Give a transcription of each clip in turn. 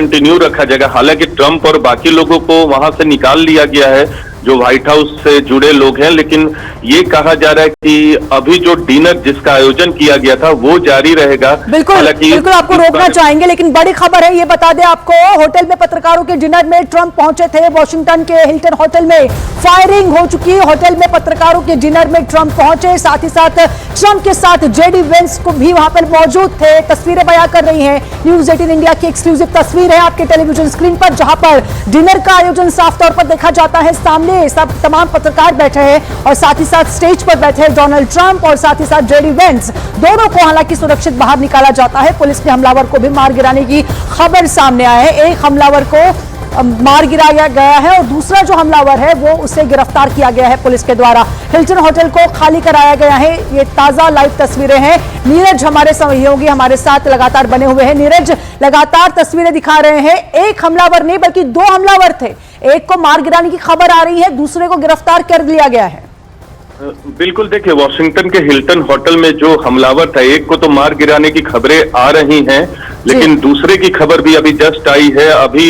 Continue रखा जाएगा। हालांकि ट्रंप और बाकी लोगों को वहां से निकाल लिया गया है जो व्हाइट हाउस से जुड़े लोग हैं, लेकिन ये कहा जा रहा है कि अभी जो डिनर जिसका आयोजन किया गया था वो जारी रहेगा। बिल्कुल बिल्कुल आपको रोकना चाहेंगे, लेकिन बड़ी खबर है, ये बता दें आपको, होटल में पत्रकारों के डिनर में ट्रंप पहुंचे थे। वॉशिंगटन के हिल्टन होटल में फायरिंग हो चुकी है। होटल में पत्रकारों के डिनर में ट्रंप पहुंचे, साथ ही साथ ट्रंप के साथ जेडी वेंस को भी वहां पर मौजूद थे। तस्वीरें बयां कर रही हैं न्यूज 18 इंडिया की एक्सक्लूसिव तस्वीर है आपके टेलीविजन स्क्रीन पर, जहां पर डिनर का आयोजन साफ तौर पर देखा जाता है। सामने सब तमाम पत्रकार बैठे हैं और साथ ही साथ स्टेज पर बैठे हैं डोनाल्ड ट्रंप और साथ ही साथ जेडी वेंस। दोनों को हालांकि सुरक्षित बाहर निकाला जाता है। पुलिस ने हमलावर को भी मार गिराने की खबर सामने आया है। एक हमलावर को मार गिराया गया है और दूसरा जो हमलावर है वो उसे गिरफ्तार किया गया है पुलिस के द्वारा। हिल्टन होटल को खाली कराया गया है। ये ताजा लाइव तस्वीरें हैं। नीरज हमारे सहयोगी हमारे साथ लगातार बने हुए हैं। नीरज, लगातार तस्वीरें दिखा रहे हैं, एक हमलावर नहीं बल्कि दो हमलावर थे। एक को मार गिराने की खबर आ रही है, दूसरे को गिरफ्तार कर लिया गया है। बिल्कुल, देखिए वॉशिंगटन के हिल्टन होटल में जो हमलावर था, एक को तो मार गिराने की खबरें आ रही हैं, लेकिन दूसरे की खबर भी अभी जस्ट आई है। अभी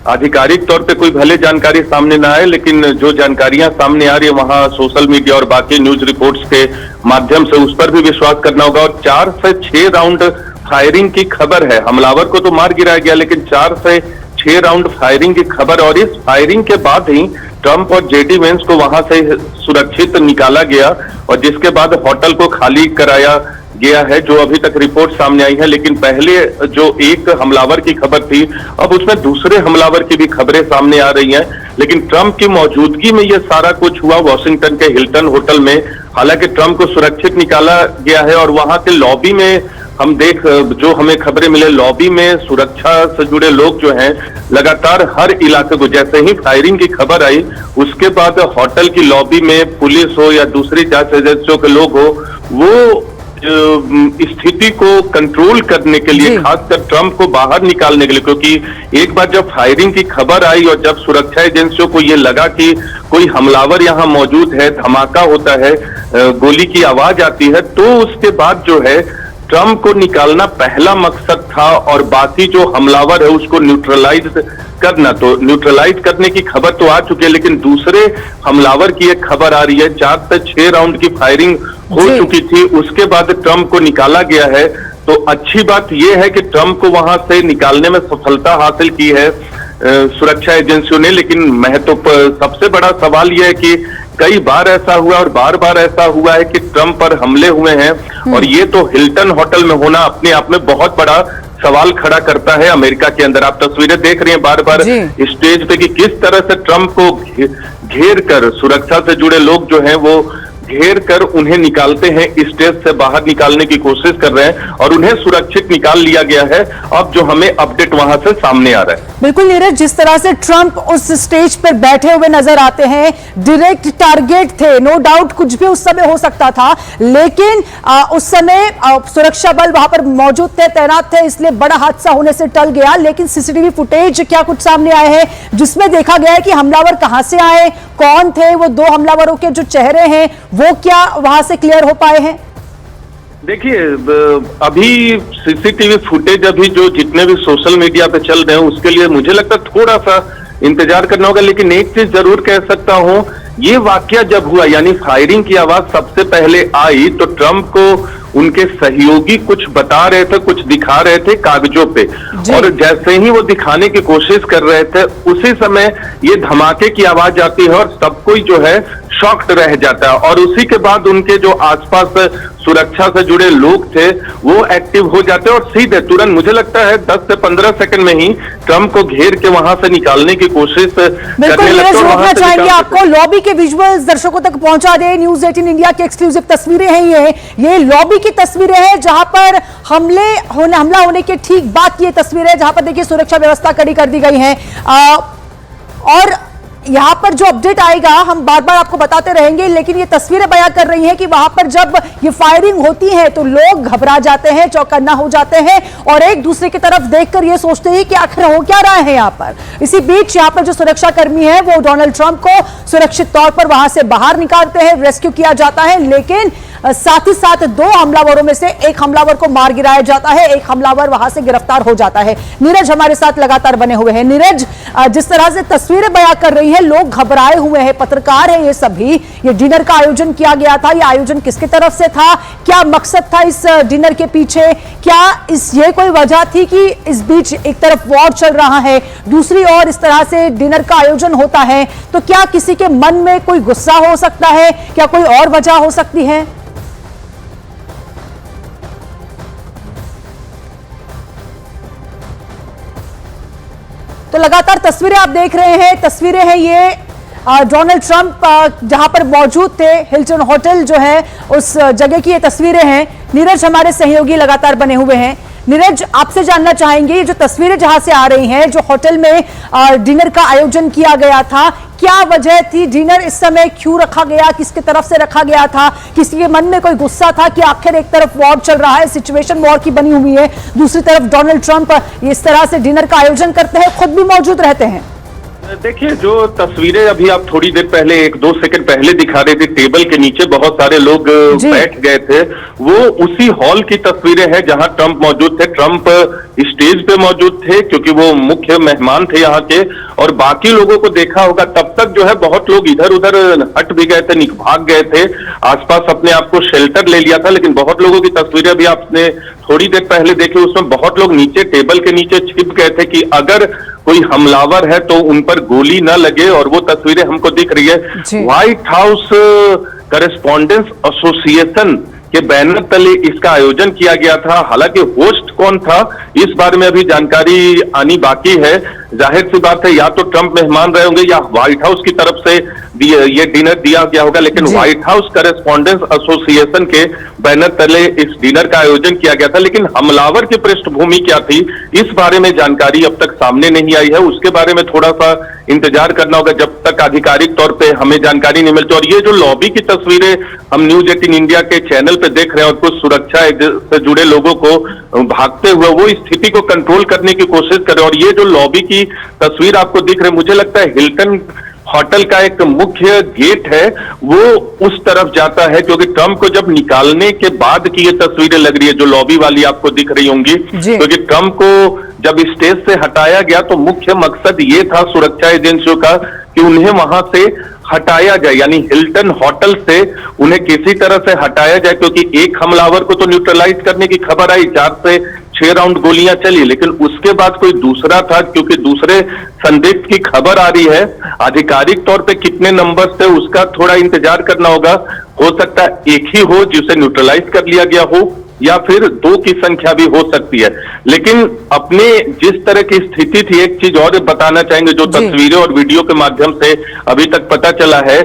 आधिकारिक तौर पे कोई भले जानकारी सामने ना आए, लेकिन जो जानकारियां सामने आ रही है वहां सोशल मीडिया और बाकी न्यूज रिपोर्ट्स के माध्यम से उस पर भी विश्वास करना होगा। और 4 से 6 राउंड फायरिंग की खबर है। हमलावर को तो मार गिराया गया, लेकिन 4 से 6 राउंड फायरिंग की खबर, और इस फायरिंग के बाद ही ट्रंप और जेडी वेंस को वहां से सुरक्षित निकाला गया और जिसके बाद होटल को खाली कराया गया है, जो अभी तक रिपोर्ट सामने आई है। लेकिन पहले जो एक हमलावर की खबर थी, अब उसमें दूसरे हमलावर की भी खबरें सामने आ रही हैं। लेकिन ट्रंप की मौजूदगी में यह सारा कुछ हुआ वॉशिंगटन के हिल्टन होटल में। हालांकि ट्रंप को सुरक्षित निकाला गया है और वहां के लॉबी में हम जो हमें खबरें मिले, लॉबी में सुरक्षा से जुड़े लोग जो हैं लगातार हर इलाके को, जैसे ही फायरिंग की खबर आई उसके बाद होटल की लॉबी में पुलिस हो या दूसरी जांच एजेंसियों के लोग हो, वो स्थिति को कंट्रोल करने के लिए, खासकर ट्रंप को बाहर निकालने के लिए, क्योंकि एक बार जब फायरिंग की खबर आई और जब सुरक्षा एजेंसियों को ये लगा कि कोई हमलावर यहाँ मौजूद है, धमाका होता है, गोली की आवाज आती है, तो उसके बाद जो है ट्रंप को निकालना पहला मकसद था और बाकी जो हमलावर है उसको न्यूट्रलाइज करना। तो न्यूट्रलाइज करने की खबर तो आ चुकी है, लेकिन दूसरे हमलावर की एक खबर आ रही है। 4 से 6 राउंड की फायरिंग हो चुकी थी, उसके बाद ट्रंप को निकाला गया है। तो अच्छी बात यह है कि ट्रंप को वहां से निकालने में सफलता हासिल की है सुरक्षा एजेंसियों ने। लेकिन सबसे बड़ा सवाल यह है कि कई बार ऐसा हुआ और बार बार ऐसा हुआ है कि ट्रंप पर हमले हुए हैं, और ये तो हिल्टन होटल में होना अपने आप में बहुत बड़ा सवाल खड़ा करता है अमेरिका के अंदर। आप तस्वीरें देख रही हैं बार बार स्टेज पे कि किस तरह से ट्रंप को घेर कर सुरक्षा से जुड़े लोग जो हैं वो घेर कर उन्हें निकालते हैं, स्टेज से बाहर निकालने की कोशिश कर रहे हैं और उन्हें सुरक्षित निकाल लिया गया है। अब जो हमें अपडेट वहां से सामने आ रहा है। बिल्कुल नीरज, जिस तरह से ट्रंप उस स्टेज पर बैठे हुए नजर आते हैं, डायरेक्ट टारगेट थे, नो डाउट कुछ भी उस समय हो सकता था, लेकिन उस समय सुरक्षा बल वहां पर मौजूद थे, तैनात थे, इसलिए बड़ा हादसा होने से टल गया। लेकिन सीसीटीवी फुटेज क्या कुछ सामने आए हैं जिसमें देखा गया है कि हमलावर कहां से आए, कौन थे वो दो हमलावरों के जो चेहरे हैं वो क्या वहां से क्लियर हो पाए हैं? देखिए, अभी सीसीटीवी फुटेज अभी जो जितने भी सोशल मीडिया पे चल रहे हैं उसके लिए मुझे लगता है थोड़ा सा इंतजार करना होगा। लेकिन एक चीज जरूर कह सकता हूं, ये वाकया जब हुआ, यानी फायरिंग की आवाज सबसे पहले आई, तो ट्रंप को उनके सहयोगी कुछ बता रहे थे, कुछ दिखा रहे थे कागजों पे, और जैसे ही वो दिखाने की कोशिश कर रहे थे उसी समय ये धमाके की आवाज आती है और सब कोई जो है शॉक्ड रह जाता है। और उसी के बाद उनके जो आसपास सुरक्षा से जुड़े लोग थे वो एक्टिव हो जाते हैं और सीधे तुरंत मुझे लगता है 10 से 15 सेकंड में ही ट्रंप को घेर के वहां से निकालने की कोशिश करने लगते हैं। रोकना चाहेंगे आपको, लॉबी के विजुअल्स दर्शकों तक पहुंचा दे। न्यूज 18 इंडिया की एक्सक्लूसिव तस्वीरें हैं ये लॉबी की तस्वीरें हैं जहां पर हमला होने के ठीक बाद की ये तस्वीरें है, जहां पर देखिए सुरक्षा व्यवस्था कड़ी कर दी गई है। और यहां पर जो अपडेट आएगा हम बार बार आपको बताते रहेंगे, लेकिन ये तस्वीरें बयां कर रही हैं कि वहां पर जब ये फायरिंग होती है तो लोग घबरा जाते हैं, चौकन्ना हो जाते हैं और एक दूसरे की तरफ देखकर ये सोचते हैं कि आखिर हो क्या रहा है यहां पर। इसी बीच यहां पर जो सुरक्षा कर्मी है वो डोनाल्ड ट्रंप को सुरक्षित तौर पर वहां से बाहर निकालते हैं, रेस्क्यू किया जाता है। लेकिन साथ ही साथ 2 हमलावरों में से एक हमलावर को मार गिराया जाता है, एक हमलावर वहां से गिरफ्तार हो जाता है। नीरज हमारे साथ लगातार बने हुए हैं। नीरज, जिस तरह से तस्वीरें बयां कर रही हैं, लोग घबराए हुए हैं, पत्रकार है ये सभी। ये डिनर का आयोजन किया गया था, ये आयोजन किसकी तरफ से था, क्या मकसद था इस डिनर के पीछे, क्या ये कोई वजह थी कि इस बीच एक तरफ वॉर चल रहा है, दूसरी ओर इस तरह से डिनर का आयोजन होता है, तो क्या किसी के मन में कोई गुस्सा हो सकता है, क्या कोई और वजह हो सकती है? तो लगातार तस्वीरें आप देख रहे हैं, तस्वीरें हैं ये डोनाल्ड ट्रंप जहां पर मौजूद थे, हिल्टन होटल जो है उस जगह की ये तस्वीरें हैं। नीरज हमारे सहयोगी लगातार बने हुए हैं। नीरज, आपसे जानना चाहेंगे, ये जो तस्वीरें जहां से आ रही हैं, जो होटल में डिनर का आयोजन किया गया था, क्या वजह थी? डिनर इस समय क्यों रखा गया, किसकी तरफ से रखा गया था? किसी के मन में कोई गुस्सा था कि आखिर एक तरफ वॉर चल रहा है, सिचुएशन वॉर की बनी हुई है, दूसरी तरफ डोनाल्ड ट्रंप इस तरह से डिनर का आयोजन करते हैं, खुद भी मौजूद रहते हैं? देखिए, जो तस्वीरें अभी आप थोड़ी देर पहले 1-2 सेकंड पहले दिखा रहे थे, टेबल के नीचे बहुत सारे लोग बैठ गए थे, वो उसी हॉल की तस्वीरें हैं जहां ट्रंप मौजूद थे। ट्रंप स्टेज पे मौजूद थे क्योंकि वो मुख्य मेहमान थे यहाँ के, और बाकी लोगों को देखा होगा तब तक जो है बहुत लोग इधर उधर हट भी गए थे, भाग गए थे, आसपास अपने आप को शेल्टर ले लिया था। लेकिन बहुत लोगों की तस्वीरें भी आपने थोड़ी देर पहले देखी, उसमें बहुत लोग नीचे टेबल के नीचे छिप गए थे कि अगर कोई हमलावर है तो उन पर गोली न लगे। और वो तस्वीरें हमको दिख रही है व्हाइट हाउस करेस्पॉन्डेंस एसोसिएशन के बैनर तले इसका आयोजन किया गया था। हालांकि होस्ट कौन था इस बारे में अभी जानकारी आनी बाकी है। जाहिर सी बात है, या तो ट्रंप मेहमान रहे होंगे या व्हाइट हाउस की तरफ से ये डिनर दिया गया होगा। लेकिन व्हाइट हाउस करेस्पॉन्डेंस एसोसिएशन के बैनर तले इस डिनर का आयोजन किया गया था। लेकिन हमलावर की पृष्ठभूमि क्या थी, इस बारे में जानकारी अब तक सामने नहीं आई है। उसके बारे में थोड़ा सा इंतजार करना होगा जब तक आधिकारिक तौर पे हमें जानकारी नहीं मिलती। और ये जो लॉबी की तस्वीरें हम न्यूज 18 इंडिया के चैनल पे देख रहे हैं, और कुछ सुरक्षा से जुड़े लोगों को भागते हुए वो स्थिति को कंट्रोल करने की कोशिश कर रहे हैं। और ये जो लॉबी की तस्वीर आपको दिख रही है, मुझे लगता है हिल्टन होटल का एक मुख्य गेट है वो उस तरफ जाता है, क्योंकि ट्रंप को जब निकालने के बाद की ये तस्वीरें लग रही है, जो लॉबी वाली आपको दिख रही होंगी, क्योंकि ट्रंप को जब स्टेज से हटाया गया तो मुख्य मकसद ये था सुरक्षा एजेंसियों का कि उन्हें वहां से हटाया जाए, यानी हिल्टन होटल से उन्हें किसी तरह से हटाया जाए। क्योंकि एक हमलावर को तो न्यूट्रलाइज करने की खबर आई, 4 से 6 राउंड गोलियां चली, लेकिन उसके बाद कोई दूसरा था, क्योंकि दूसरे संदिग्ध की खबर आ रही है। आधिकारिक तौर पे कितने नंबर से उसका थोड़ा इंतजार करना होगा। हो सकता है एक ही हो जिसे न्यूट्रलाइज कर लिया गया हो, या फिर 2 की संख्या भी हो सकती है। लेकिन अपने जिस तरह की स्थिति थी, एक चीज और बताना चाहेंगे जो तस्वीरें और वीडियो के माध्यम से अभी तक पता चला है।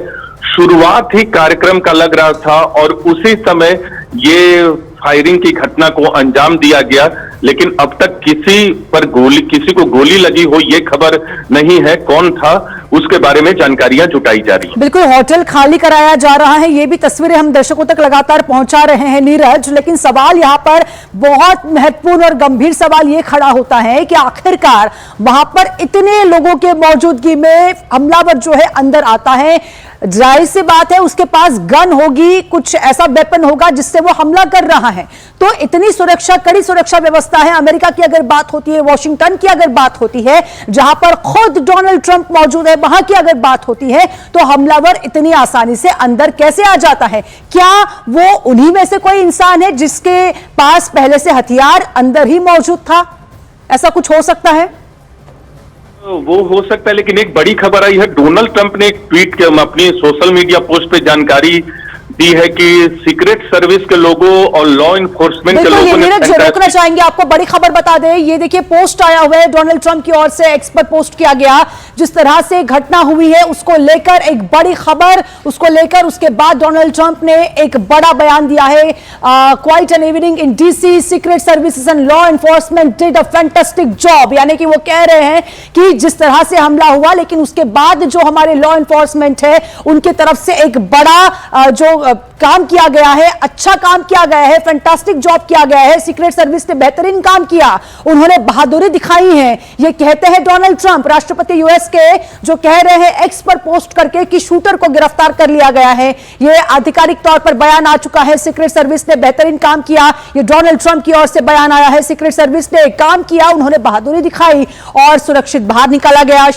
शुरुआत ही कार्यक्रम का लग रहा था और उसी समय ये फायरिंग की घटना को अंजाम दिया गया, लेकिन अब तक किसी को गोली लगी हो ये खबर नहीं है। कौन था उसके बारे में जानकारियां जुटाई जा रही है। बिल्कुल, होटल खाली कराया जा रहा है, ये भी तस्वीरें हम दर्शकों तक लगातार पहुंचा रहे हैं नीरज। लेकिन सवाल यहाँ पर बहुत महत्वपूर्ण और गंभीर सवाल ये खड़ा होता है कि आखिरकार वहां पर इतने लोगों के मौजूदगी में हमलावर जो है अंदर आता है, जाहिर सी बात है उसके पास गन होगी, कुछ ऐसा वेपन होगा जिससे वो हमला कर रहा है। तो इतनी सुरक्षा, कड़ी सुरक्षा व्यवस्था है। अमेरिका की अगर बात होती है, वॉशिंगटन की अगर बात होती है, जहां पर खुद डोनाल्ड ट्रंप मौजूद है, वहां की अगर बात होती है, तो हमलावर इतनी आसानी से अंदर कैसे आ जाता है? क्या वो उन्हीं में से कोई इंसान है जिसके पास पहले से हथियार अंदर ही मौजूद था? ऐसा कुछ हो सकता है? वो हो सकता है, लेकिन एक बड़ी खबर आई है। डोनाल्ड ट्रंप ने एक ट्वीट के अपनी सोशल मीडिया पोस्ट पे जानकारी दी है कि सीक्रेट सर्विस के लोगों और लॉ इन्फोर्समेंट के लोगों ने रोकना चाहेंगे आपको, बड़ी खबर बता दें। ये देखिए पोस्ट आया हुआ है डोनाल्ड ट्रंप की ओर से, एक्स पर पोस्ट किया गया। जिस तरह से घटना हुई है उसको लेकर एक बड़ी खबर, उसको लेकर उसके बाद डोनाल्ड ट्रंप ने एक बड़ा बयान दिया है। Quite an evening in DC, secret services and law enforcement did a fantastic job. यानी कि वो कह रहे हैं कि जिस तरह से हमला हुआ, लेकिन उसके बाद जो हमारे लॉ एनफोर्समेंट है उनकी तरफ से एक बड़ा जो काम किया गया है, अच्छा काम किया गया है, फैंटास्टिक जॉब किया गया है, सीक्रेट सर्विस ने बेहतरीन काम किया, उन्होंने बहादुरी दिखाई है, ये कहते हैं डोनाल्ड ट्रंप, राष्ट्रपति यूएस के, जो कह रहे हैं एक्स पर पोस्ट करके कि शूटर को गिरफ्तार कर लिया गया है। ये आधिकारिक तौर पर बयान आ चुका है, सीक्रेट सर्विस ने बेहतरीन काम किया, ये डोनाल्ड ट्रंप की ओर से बयान आया है, सीक्रेट सर्विस ने काम किया, उन्होंने बहादुरी दिखाई और सुरक्षित बाहर निकाला गया।